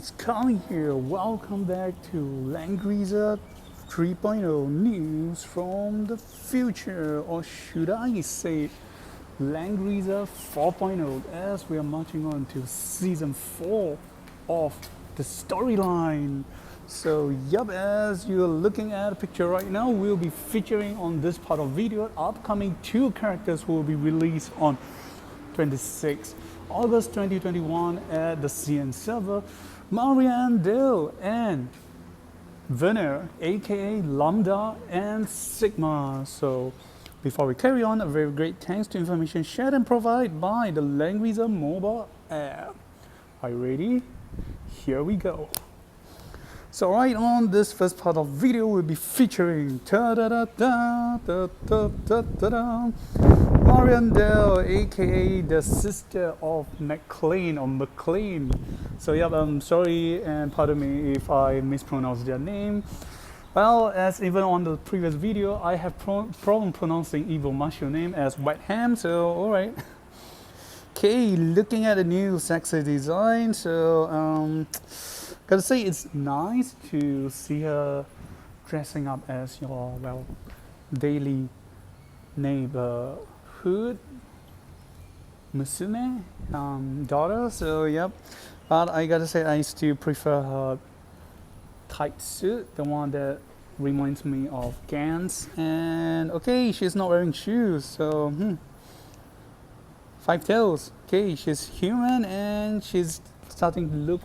guys, Colin here. Welcome back to Langrisser 3.0 news from the future, or should I say Langrisser 4.0, as we are marching on to season 4 of the storyline. So yup, as you're looking at a picture right now, we'll be featuring on this part of video upcoming 2 characters who will be released on 26 August 2021 at the CN server, Mariandel and Werner, aka Lambda and Sigma. So before we carry on, a very great thanks to information shared and provided by the Langrisser mobile app. Are you ready? Here we go. So right on this first part of video, we'll be featuring Mariandel, aka the sister of McLean or McLean. So yeah, I'm sorry and pardon me if I mispronounce their name. Well, as even on the previous video, I have problem pronouncing Evil Martial name as Wet Ham. So alright. Okay, looking at the new sexy design. So gotta say it's nice to see her dressing up as your daily neighborhood Musume daughter. So yep, but I gotta say I still prefer her tight suit, the one that reminds me of Gans. And okay, she's not wearing shoes, so 5 tails. Okay, she's human and she's starting to look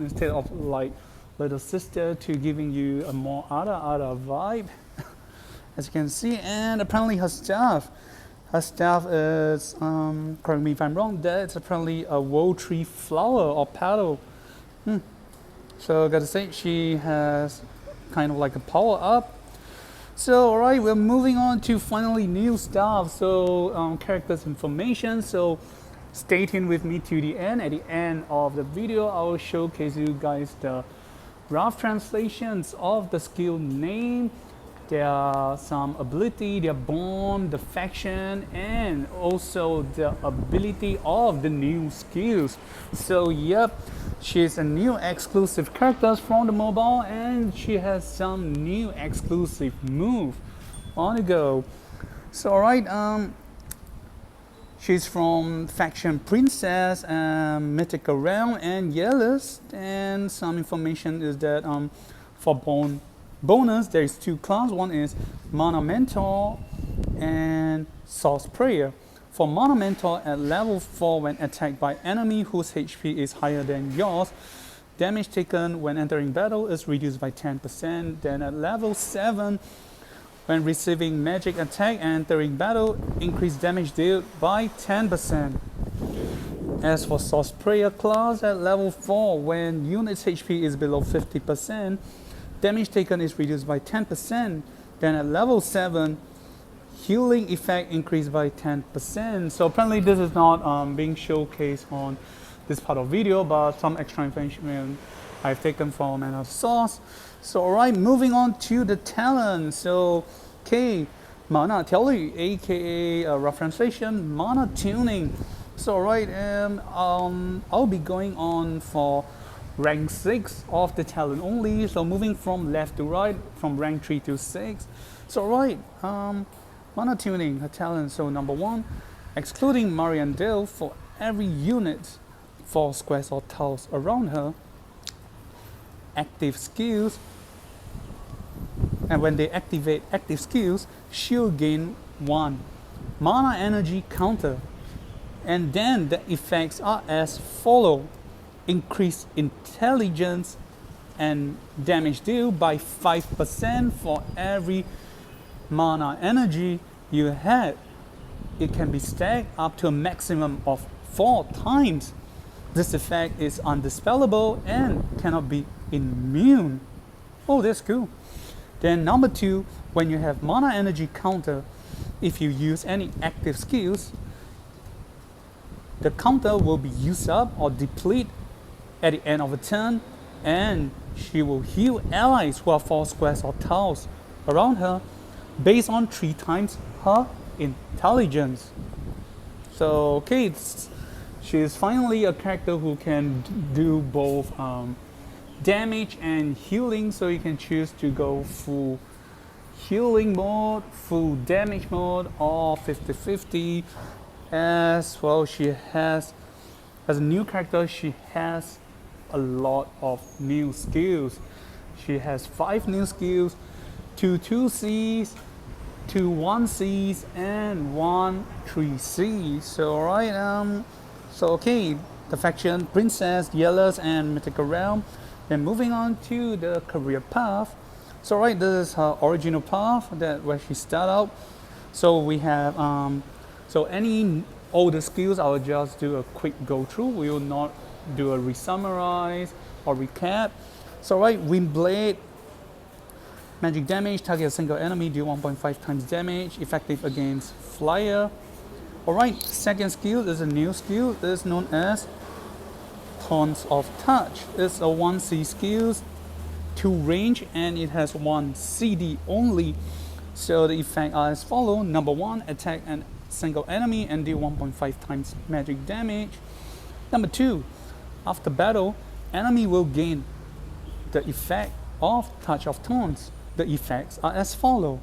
instead of like little sister to giving you a more other vibe, as you can see. And apparently her staff is correct me if I'm wrong, that's apparently a world tree flower or petal. So gotta say she has kind of like a power up. So alright, we're moving on to finally new stuff. So characters information. So stay tuned with me to the end. At the end of the video, I will showcase you guys the rough translations of the skill name, their some ability, their bomb, the faction, and also the ability of the new skills. So yep, she's a new exclusive character from the mobile, and she has some new exclusive move on the go. So alright, she's from faction Princess and Mythical Realm and Yellows. And some information is that for bonus there is 2 classes. One is Mana Mentor and Source Prayer. For Mana Mentor, at level 4, when attacked by enemy whose HP is higher than yours, damage taken when entering battle is reduced by 10%. Then at level 7, when receiving magic attack and entering battle, increase damage dealt by 10%. As for Source Prayer class, at level 4, when unit's HP is below 50%, damage taken is reduced by 10%. Then at level 7, healing effect increased by 10%. So apparently this is not being showcased on this part of video, but some extra information I've taken from another source. So alright, moving on to the talent. So okay, Mana Tele, aka rough translation, Mana Tuning. So alright, I'll be going on for rank 6 of the talent only. So moving from left to right, from rank 3 to 6. So alright, Mana Tuning, her talent. So number 1, excluding Mariandel, for every unit 4 squares or tiles around her, active skills, and when they activate active skills, she'll gain 1 mana energy counter. And then the effects are as follow: increase intelligence and damage dealt by 5% for every mana energy you had. It can be stacked up to a maximum of 4 times. This effect is undispellable and cannot be immune. Oh, that's cool. Then number 2, when you have mana energy counter, if you use any active skills, the counter will be used up or deplete at the end of a turn, and she will heal allies who are 4 squares or tiles around her based on 3 times her intelligence. So okay, She is finally a character who can do both damage and healing, so you can choose to go full healing mode, full damage mode, or 50-50. As well, she has, as a new character, she has a lot of new skills. She has 5 new skills, 2 2Cs, 2 1Cs, and 1 3C. So alright, so okay, the faction Princess, Yellows, and Mythical Realm. Then moving on to the career path. So right, this is her original path that where she started out. So we have so any older skills, I will just do a quick go through. We will not do a re-summarize or recap. So right, Windblade, magic damage, target a single enemy, deal 1.5 times damage, effective against flyer. Alright, second skill is a new skill. It is known as Tons of Touch. It's a 1C skill, 2 range, and it has 1 CD only. So the effects are as follows. Number 1, attack a single enemy and deal 1.5 times magic damage. Number 2, after battle, enemy will gain the effect of Touch of Thorns. The effects are as follows.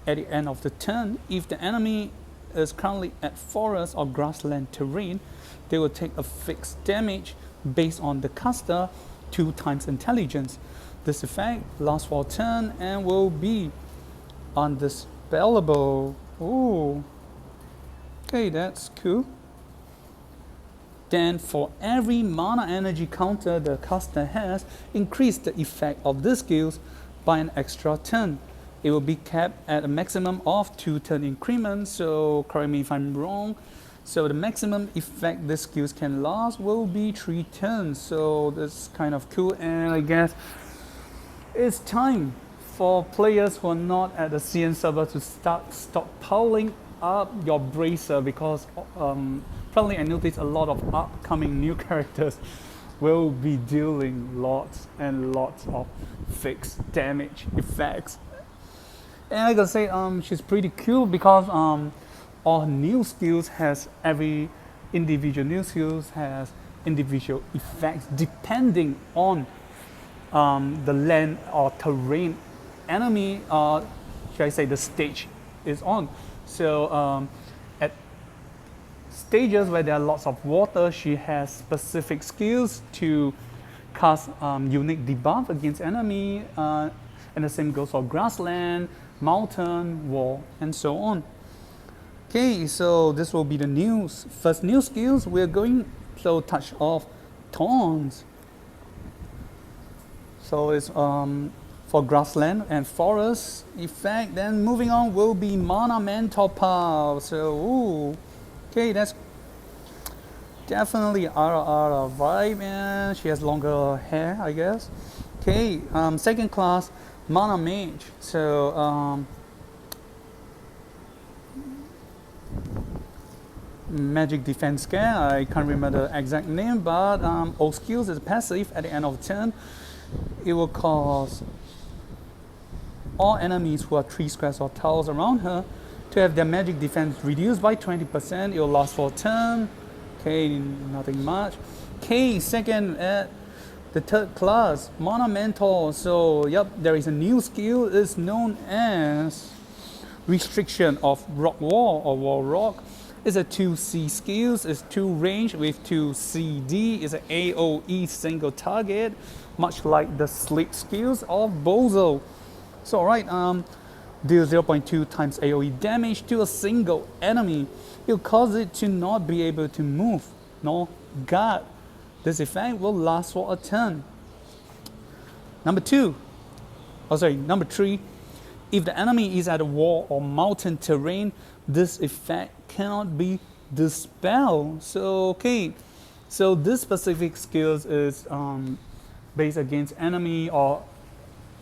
At the end of the turn, if the enemy is currently at forest or grassland terrain, they will take a fixed damage based on the caster 2 times intelligence. This effect lasts for a turn and will be undispellable. Ooh. Okay, that's cool. Then for every mana energy counter the caster has, increase the effect of these skills by an extra turn. It will be capped at a maximum of 2 turn increments, so correct me if I'm wrong. So the maximum effect these skills can last will be 3 turns, so that's kind of cool. And I guess it's time for players who are not at the CN server to start stockpiling up your bracer, because probably I noticed a lot of upcoming new characters will be dealing lots and lots of fixed damage effects. And I gotta say, she's pretty cool because all new skills has every individual new skills has individual effects depending on the land or terrain enemy, should I say the stage is on. So at stages where there are lots of water, she has specific skills to cast unique debuff against enemy, and the same goes for grassland, mountain, wall, and so on. Okay, so this will be the first new skills. We're going to touch of thorns. So it's for grassland and forest effect. Then moving on will be mana mental power. So ooh, okay, that's definitely RR vibe, and she has longer hair, I guess. Okay, second class, mana mage. So magic defense scan, I can't remember the exact name, but all skills is passive. At the end of the turn, it will cause all enemies who are 3 squares or tiles around her to have their magic defense reduced by 20%. It will last for a turn. Okay, nothing much. Okay, second at the third class, mana mentor. So yep, there is a new skill. It's known as restriction of rock wall or wall rock. It's a 2C skills. It's 2 range with 2 CD. It's an AOE single target, much like the sleep skills of Bozo. So alright, deal 0.2 times AOE damage to a single enemy. It will cause it to not be able to move nor guard. This effect will last for a turn. Number 3, if the enemy is at a wall or mountain terrain, this effect cannot be dispelled. So okay, so this specific skills is based against enemy or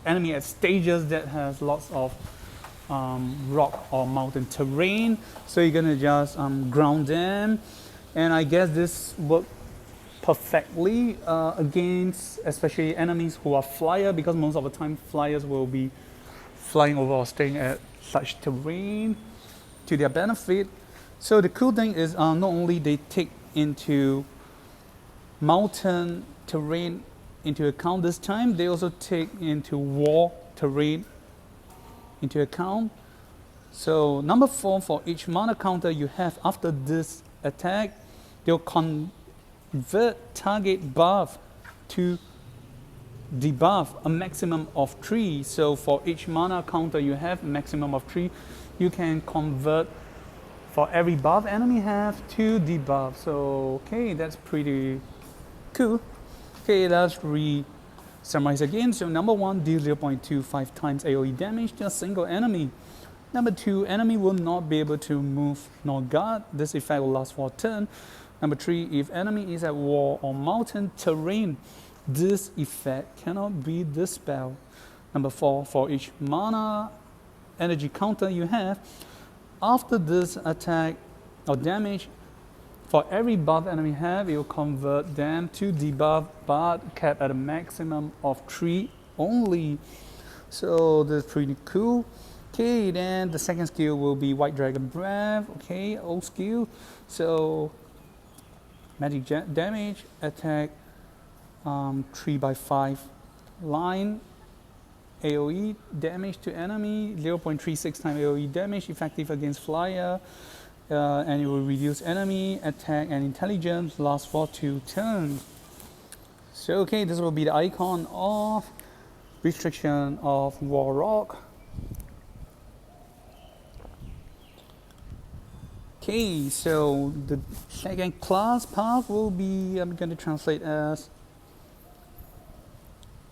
enemy at stages that has lots of rock or mountain terrain. So you're gonna just ground them, and I guess this works perfectly against especially enemies who are flyer, because most of the time flyers will be flying over or staying at such terrain to their benefit. So the cool thing is not only they take into mountain terrain into account this time. They also take into war terrain into account. So number 4, for each mana counter you have after this attack, they'll convert target buff to debuff a maximum of 3. So for each mana counter you have a maximum of 3, you can convert for every buff enemy have to debuff. So okay, that's pretty cool. Okay, let's summarize again. So number 1, deal 0.25 times AoE damage to a single enemy. Number 2, enemy will not be able to move nor guard. This effect will last for a turn. Number 3, if enemy is at war or mountain terrain, this effect cannot be dispelled. Number 4, for each mana energy counter you have, after this attack or damage, for every buff enemy have, it will convert them to debuff, but capped at a maximum of 3 only. So that's pretty cool. Okay, then the second skill will be White Dragon Breath. Okay, old skill. So magic damage, attack 3/5 line, AoE damage to enemy, 0.36 times AoE damage, effective against flyer, and it will reduce enemy attack and intelligence, last for 2 turns. So okay, this will be the icon of restriction of Warlock. Okay, so the second class path will be, I'm going to translate as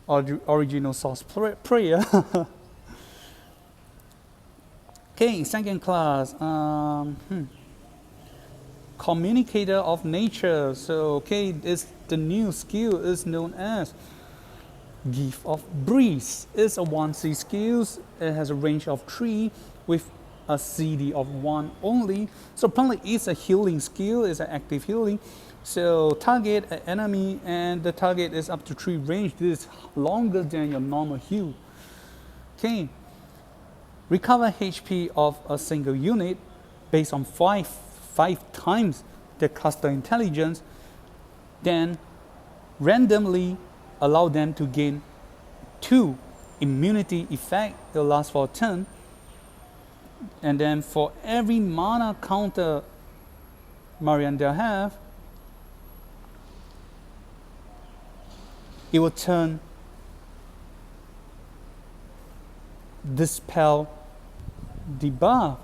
original source prayer. Okay, second class, Communicator of Nature. So okay, the new skill is known as Gift of Breeze. It's a 1C skill. It has a range of 3 with a CD of 1 only. So apparently it's a healing skill, it's an active healing. So target an enemy and the target is up to 3 range. This is longer than your normal heal. Okay. Recover HP of a single unit based on 5 times the caster intelligence. Then randomly allow them to gain 2 immunity effect. It will last for a turn. And then for every mana counter Mariandel have, it will turn dispel debuff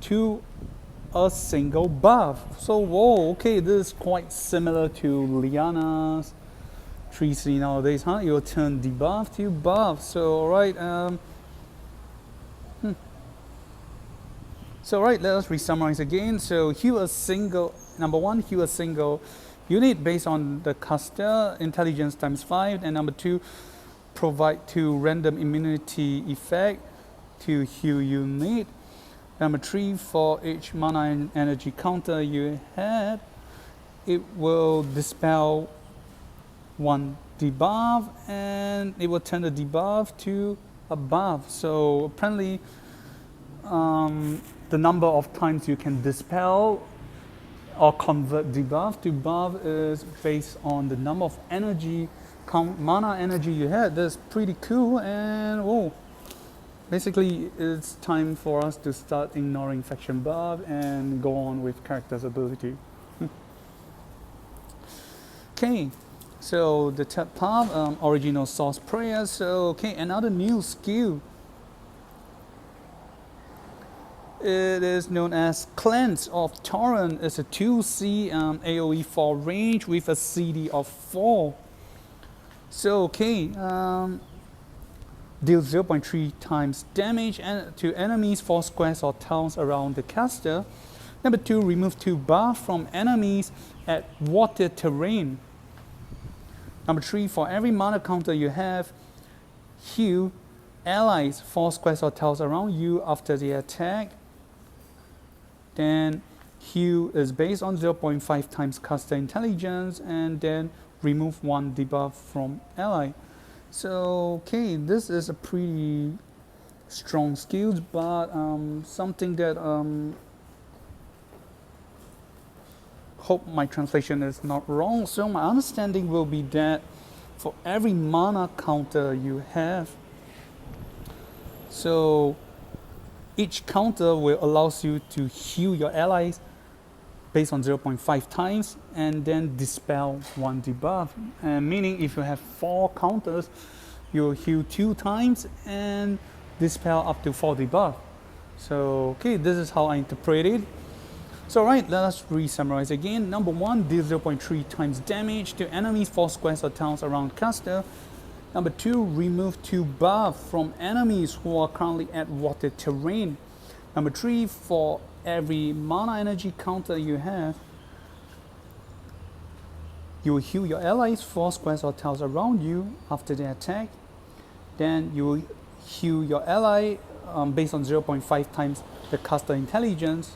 to a single buff. So whoa, okay, this is quite similar to Liana's 3C nowadays, huh? It will turn debuff to buff. So alright, So right, let us re-summarize again. So heal a single, number 1, heal a single unit based on the caster intelligence times 5, and number 2, provide 2 random immunity effect to heal unit. Number 3, for each mana and energy counter you had, it will dispel 1 debuff and it will turn the debuff to a buff. So apparently the number of times you can dispel or convert debuff to buff is based on the number of energy, mana energy you had. That's pretty cool. And whoa, basically it's time for us to start ignoring faction buff and go on with character's ability. Okay, so the third part, original source prayer. So okay, another new skill. It is known as Cleanse of Torrent. It's a 2C AoE 4 range with a CD of 4. So okay, deal 0.3 times damage to enemies 4 squares or tiles around the caster. Number 2, remove 2 buff from enemies at water terrain. Number 3, for every mana counter you have, heal allies 4 squares or tiles around you after the attack. Then heal is based on 0.5 times caster intelligence, and then remove 1 debuff from ally. So okay, this is a pretty strong skills, but something that hope my translation is not wrong. So my understanding will be that for every mana counter you have, so each counter will allows you to heal your allies based on 0.5 times and then dispel one debuff. And meaning if you have 4 counters, you'll heal 2 times and dispel up to 4 debuff. So okay, this is how I interpret it. So right, let us re-summarize again. Number 1, deal 0.3 times damage to enemies 4 squares or tiles around caster. Number 2, remove 2 buff from enemies who are currently at water terrain. Number 3, for every mana energy counter you have, you will heal your allies 4 squares or tiles around you after they attack. Then you will heal your ally based on 0.5 times the caster intelligence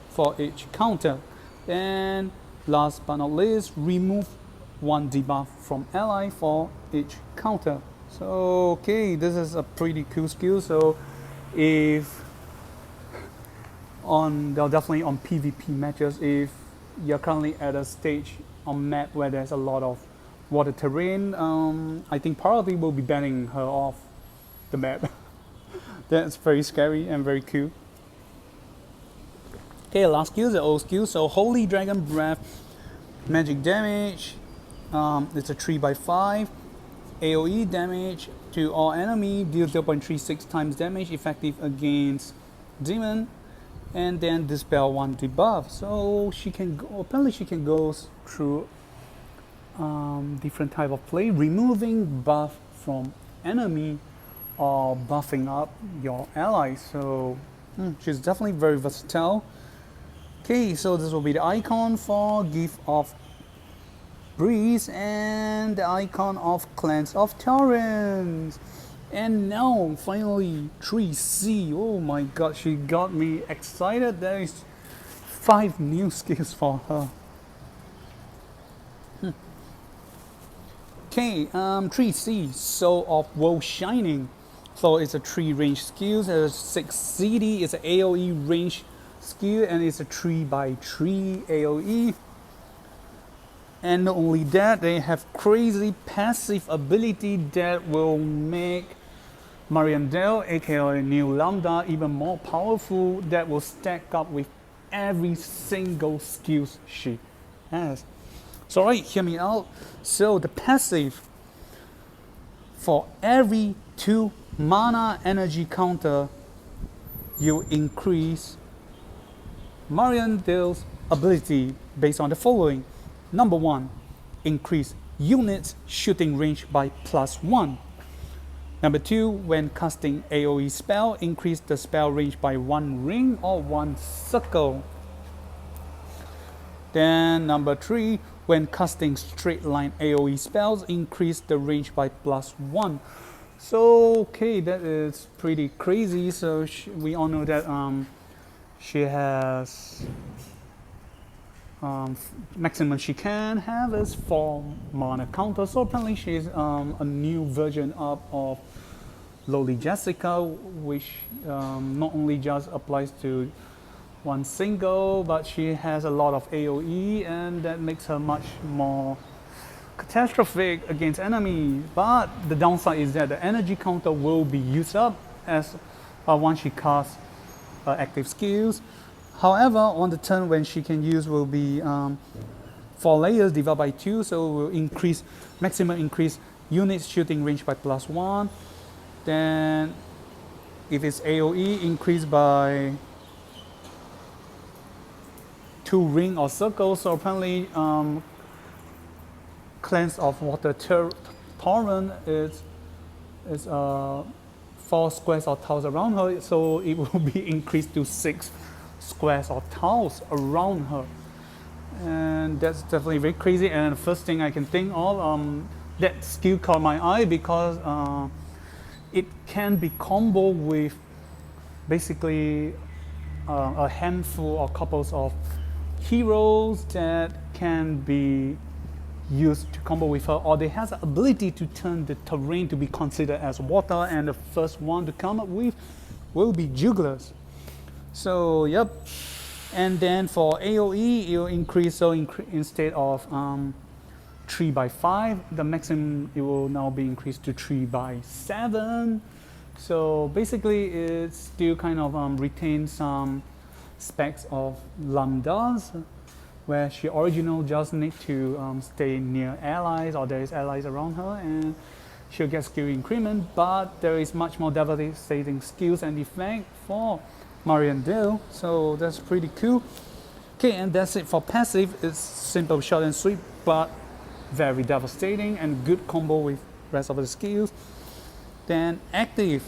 for each counter. Then last but not least, remove 1 debuff from ally for each counter. So okay, this is a pretty cool skill. So if definitely on PvP matches, if you're currently at a stage on map where there's a lot of water terrain, I think probably will be banning her off the map. That's very scary and very cool. Okay, last skill, the old skill. So Holy Dragon Breath, magic damage. It's a 3/5 AoE damage to all enemy, deal 0.36 times damage, effective against demon, and then dispel 1 debuff. So she can go, apparently she can go through different type of play, removing buff from enemy or buffing up your allies. So she's definitely very versatile. Okay, so this will be the icon for Gift of Breeze and the icon of Clans of Torrent. And now finally 3C. Oh my god, she got me excited. There is 5 new skills for her. Okay, 3C, Soul of World Shining. So it's a 3 range skill, there's 6 CD, it's an AoE range skill, and it's a 3/3 AoE. And not only that, they have crazy passive ability that will make Mariandel, aka New Lambda, even more powerful, that will stack up with every single skill she has. So right, hear me out. So the passive, for every 2 mana energy counter, you increase Mariandel's ability based on the following. Number 1, increase units shooting range by +1. Number 2, when casting AoE spell, increase the spell range by 1 ring or 1 circle. Then number 3, when casting straight line AoE spells, increase the range by +1. So okay, that is pretty crazy. So we all know that she has maximum she can have is 4 mana counter. So apparently she's a new version up of Lowly Jessica, which not only just applies to one single, but she has a lot of AoE, and that makes her much more catastrophic against enemies. But the downside is that the energy counter will be used up as once she casts active skills. However, on the turn when she can use will be 4 layers divided by 2, so will increase maximum increase units shooting range by +1. Then if it's AoE, increase by 2 ring or circles. So apparently Clans of Water Torrent is 4 squares or tiles around her, so it will be increased to 6 squares or tiles around her. And that's definitely very crazy. And the first thing I can think of, that skill caught my eye because it can be combo with basically a handful or couples of heroes that can be used to combo with her, or they have the ability to turn the terrain to be considered as water, and the first one to come up with will be jugglers. So yep, And then for AoE, it will increase, so instead of 3 by 5, the maximum it will now be increased to 3 by 7. So basically it still kind of retains some specs of lambdas, where she original just need to stay near allies, or there is allies around her, and she'll get skill increment, but there is much more devastating skills and effect for Mariandel, so that's pretty cool. Okay, and that's it for passive. It's simple, short and sweet, but very devastating and good combo with rest of the skills. Then active.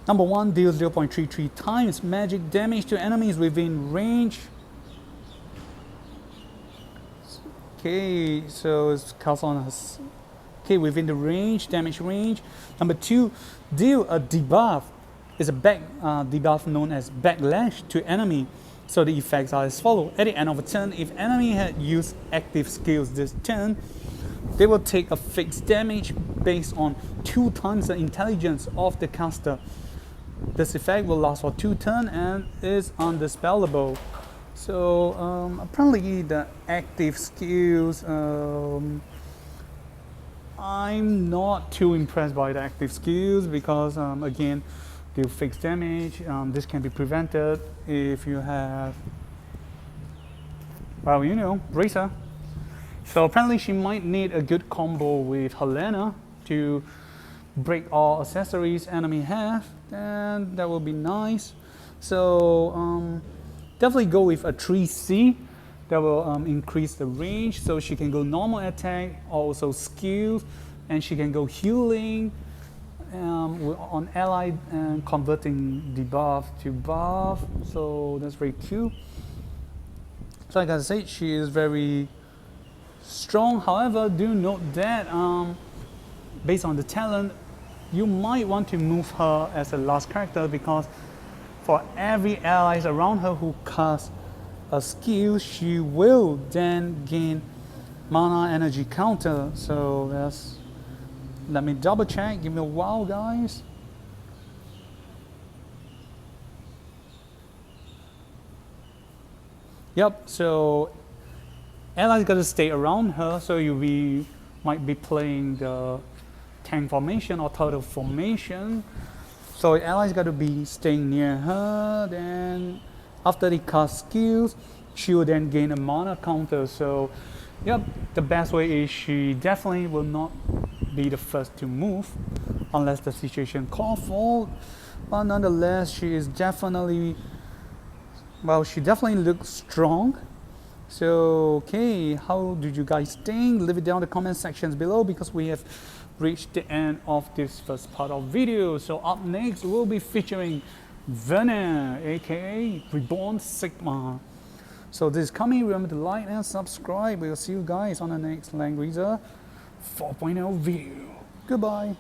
Number 1 deals 0.33 times magic damage to enemies within range. Okay, so it's cast on us. Okay, within the range, damage range. Number 2, deal a debuff. It's a debuff known as Backlash to enemy. So the effects are as follows. At the end of a turn, if enemy had used active skills this turn, they will take a fixed damage based on 2 times the intelligence of the caster. This effect will last for 2 turns and is undispellable. So apparently the active skills, I'm not too impressed by the active skills because again, deal fixed damage. This can be prevented if you have, well, you know, Racer. So apparently she might need a good combo with Helena to break all accessories enemy have, and that will be nice. So definitely go with a 3C that will increase the range, so she can go normal attack, also skills, and she can go healing on allied and converting debuff to buff. So that's very cool. So like I said, she is very strong. However, do note that based on the talent, you might want to move her as a last character, because for every allies around her who cast a skill, she will then gain mana energy counter. So that's, let me double check, give me a while guys. Yep, so allies gotta stay around her, so you might be playing the tank formation or turtle formation. So allies gotta be staying near her, then after they cast skills, she will then gain a mana counter. So yep, the best way is she definitely will not be the first to move unless the situation calls for. But nonetheless, she is definitely, well, she definitely looks strong. So okay, how did you guys think? Leave it down in the comment sections below, because we have reached the end of this first part of video. So up next we'll be featuring Werner, aka Reborn Sigma. So this is coming. Remember to like and subscribe. We'll see you guys on the next Langrisser 4.0 video. Goodbye.